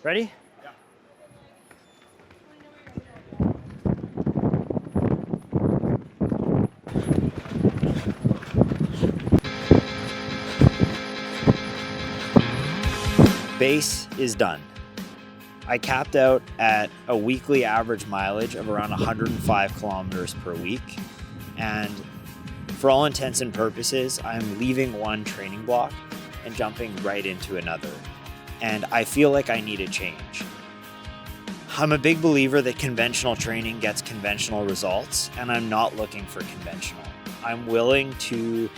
Ready? Yeah. Base is done. I capped out at a weekly average mileage of around 105 kilometers per week. And for all intents and purposes, I'm leaving one training block and jumping right into another. And I feel like I need a change. I'm a big believer that conventional training gets conventional results, and I'm not looking for conventional. I'm willing to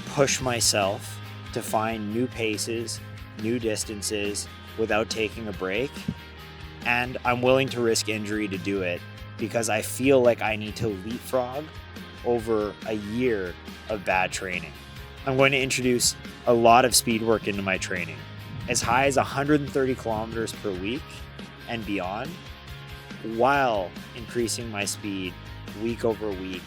push myself to find new paces, new distances without taking a break. And I'm willing to risk injury to do it because I feel like I need to leapfrog over a year of bad training. I'm going to introduce a lot of speed work into my training, as high as 130 kilometers per week and beyond, while increasing my speed week over week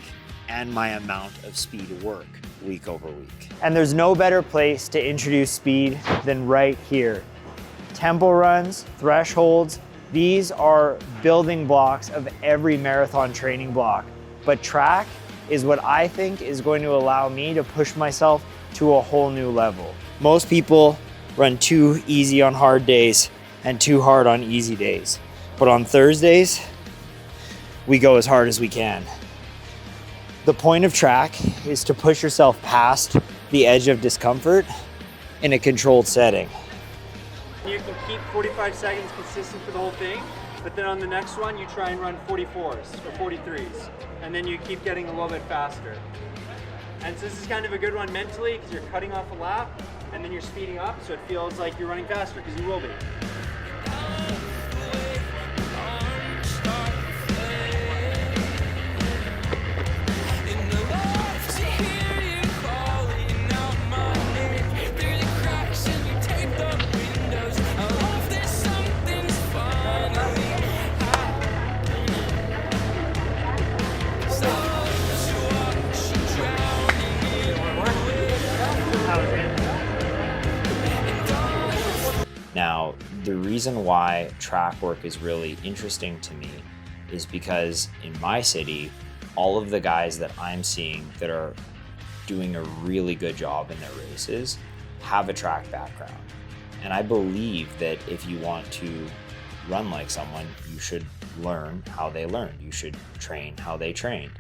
and my amount of speed work week over week. And there's no better place to introduce speed than right here. Tempo runs, thresholds, these are building blocks of every marathon training block. But track is what I think is going to allow me to push myself to a whole new level. Most people run too easy on hard days and too hard on easy days. But on Thursdays, we go as hard as we can. The point of track is to push yourself past the edge of discomfort in a controlled setting. You can keep 45 seconds consistent for the whole thing, but then on the next one, you try and run 44s or 43s, and then you keep getting a little bit faster. And so this is kind of a good one mentally because you're cutting off a lap and then you're speeding up, so it feels like you're running faster because you will be. Now, the reason why track work is really interesting to me is because in my city, all of the guys that I'm seeing that are doing a really good job in their races have a track background. And I believe that if you want to run like someone, you should learn how they learned. You should train how they trained.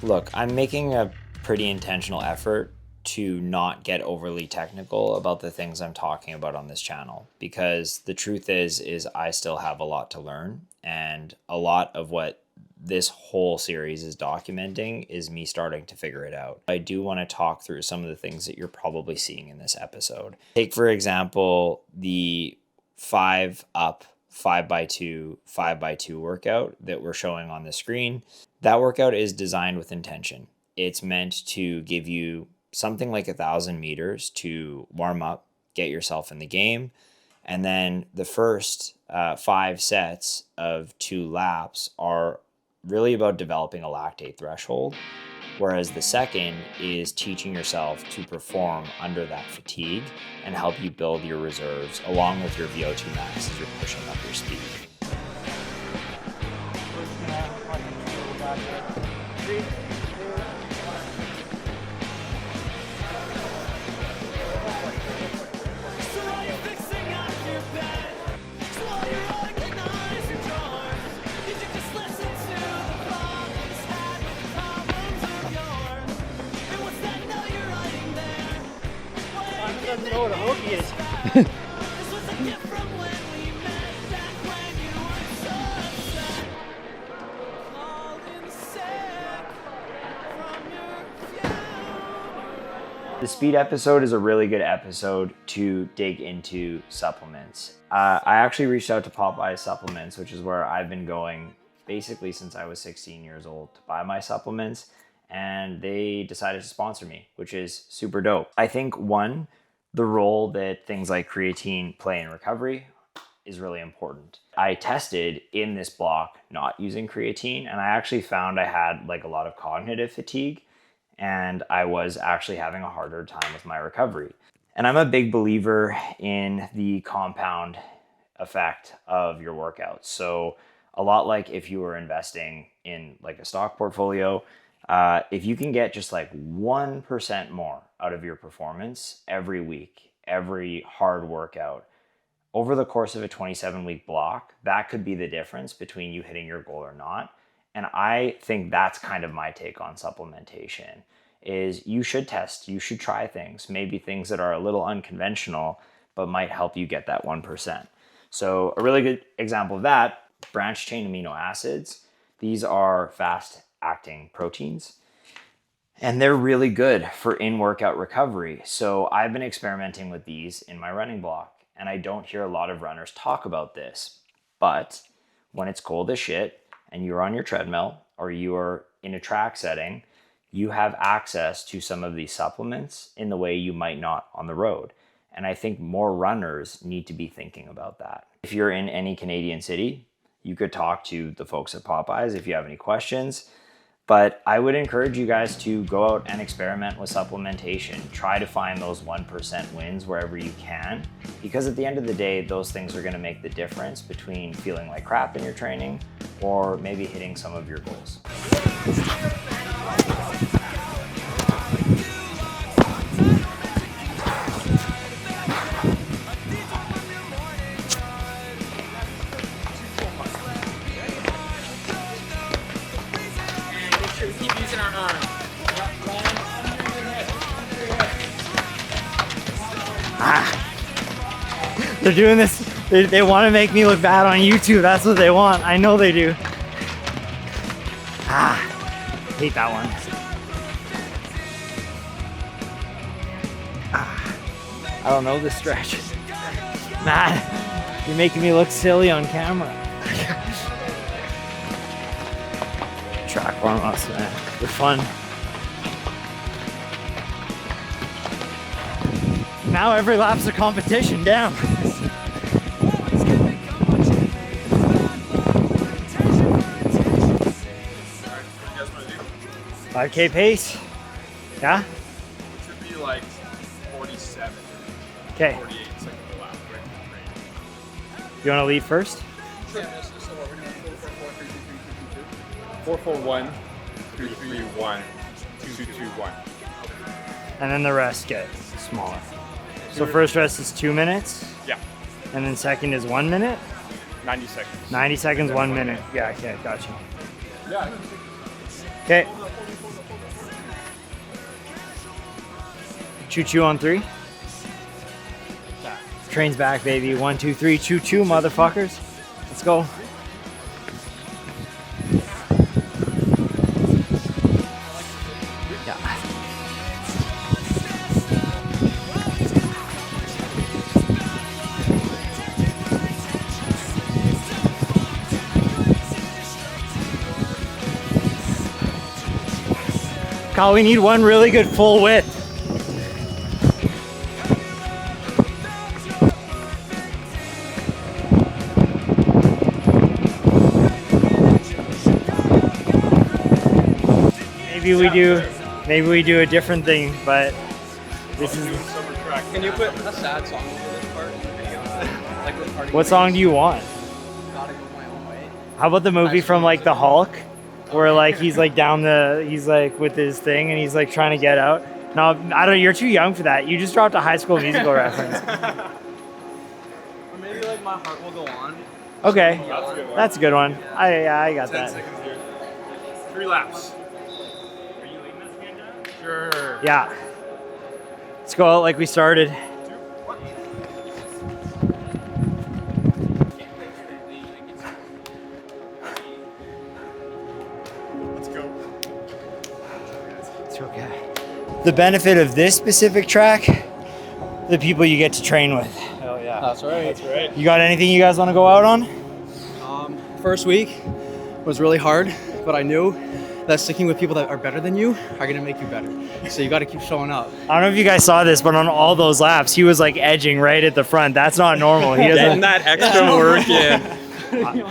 Look, I'm making a pretty intentional effort to not get overly technical about the things I'm talking about on this channel, because the truth is I still have a lot to learn, and a lot of what this whole series is documenting is me starting to figure it out. I do want to talk through some of the things that you're probably seeing in this episode. Take, for example, the 5 up 5x2 5x2 workout that we're showing on the screen. That workout is designed with intention. It's meant to give you something like 1,000 meters to warm up, get yourself in the game. And then the first 5 sets of 2 laps are really about developing a lactate threshold, whereas the second is teaching yourself to perform under that fatigue and help you build your reserves along with your VO2 max as you're pushing up your speed. Doesn't know what a hokey is. The speed episode is a really good episode to dig into supplements. I actually reached out to Popeyes Supplements, which is where I've been going basically since I was 16 years old to buy my supplements, and they decided to sponsor me, which is super dope. I think one, the role that things like creatine play in recovery is really important. I tested in this block not using creatine, and I actually found I had like a lot of cognitive fatigue, and I was actually having a harder time with my recovery. And I'm a big believer in the compound effect of your workouts. So a lot like if you were investing in like a stock portfolio, if you can get just like 1% more out of your performance every week, every hard workout, over the course of a 27-week block, that could be the difference between you hitting your goal or not. And I think that's kind of my take on supplementation, is you should test, you should try things, maybe things that are a little unconventional, but might help you get that 1%. So a really good example of that, branched chain amino acids. These are fast acting proteins, and they're really good for in-workout recovery. So I've been experimenting with these in my running block, and I don't hear a lot of runners talk about this. But when it's cold as shit and you're on your treadmill or you are in a track setting, you have access to some of these supplements in the way you might not on the road. And I think more runners need to be thinking about that. If you're in any Canadian city, you could talk to the folks at Popeyes if you have any questions. But I would encourage you guys to go out and experiment with supplementation. Try to find those 1% wins wherever you can, because at the end of the day, those things are going to make the difference between feeling like crap in your training or maybe hitting some of your goals. They're doing this, they want to make me look bad on YouTube. That's what they want. I know they do. Hate that one. I don't know this stretch. Man, you're making me look silly on camera. Track warm-ups, man. They're fun. Now every lap's a competition, damn. 5K pace? Yeah? It should be like 47. Okay. 48 seconds a lap, right? You want to lead first? Sure. So what we're doing, 441, 331, 221. And then the rest get smaller. So first rest is 2 minutes? Yeah. And then second is 1 minute? 90 seconds. 90 seconds, 1 minute. Yeah, okay, gotcha. Yeah. Okay. Choo-choo on 3. Train's back, baby. 1, 2, 3. Choo-choo, motherfuckers. Let's go. Yeah. Kyle, we need one really good full width. Maybe we do a different thing, but this is. Can you put a sad song over this part? Like with Party What song do you want? Gotta Go My Own Way. How about the movie from like the Hulk, where like he's like he's like with his thing and he's like trying to get out? No, I don't. You're too young for that. You just dropped a High School Musical reference. Or maybe like My Heart Will Go On. Okay, That's a good one. that's a good one. I got 10 that. seconds here. 3 laps. Sure. Yeah. Let's go out like we started. Let's go. It's okay. The benefit of this specific track, the people you get to train with. Hell yeah. That's right. That's right. You got anything you guys want to go out on? First week was really hard, but I knew that sticking with people that are better than you are gonna make you better. So you gotta keep showing up. I don't know if you guys saw this, but on all those laps, he was like edging right at the front. That's not normal. He Getting doesn't. that extra work in.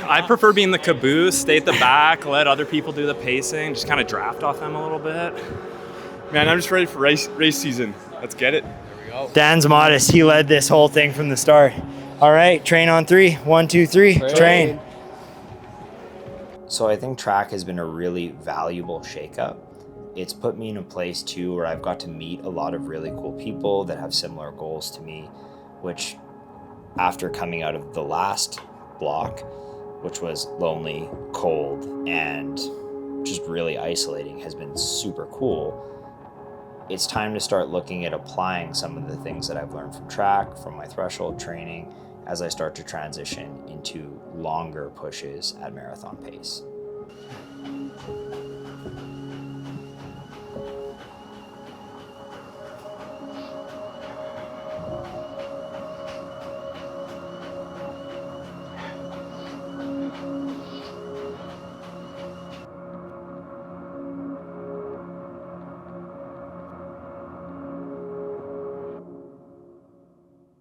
I prefer being the caboose, stay at the back, let other people do the pacing, just kind of draft off them a little bit. Man, I'm just ready for race season. Let's get it. Dan's modest. He led this whole thing from the start. All right, train on 3. 1, 2, 3, train. So I think track has been a really valuable shakeup. It's put me in a place too where I've got to meet a lot of really cool people that have similar goals to me, which after coming out of the last block, which was lonely, cold, and just really isolating, has been super cool. It's time to start looking at applying some of the things that I've learned from track, from my threshold training, as I start to transition into longer pushes at marathon pace.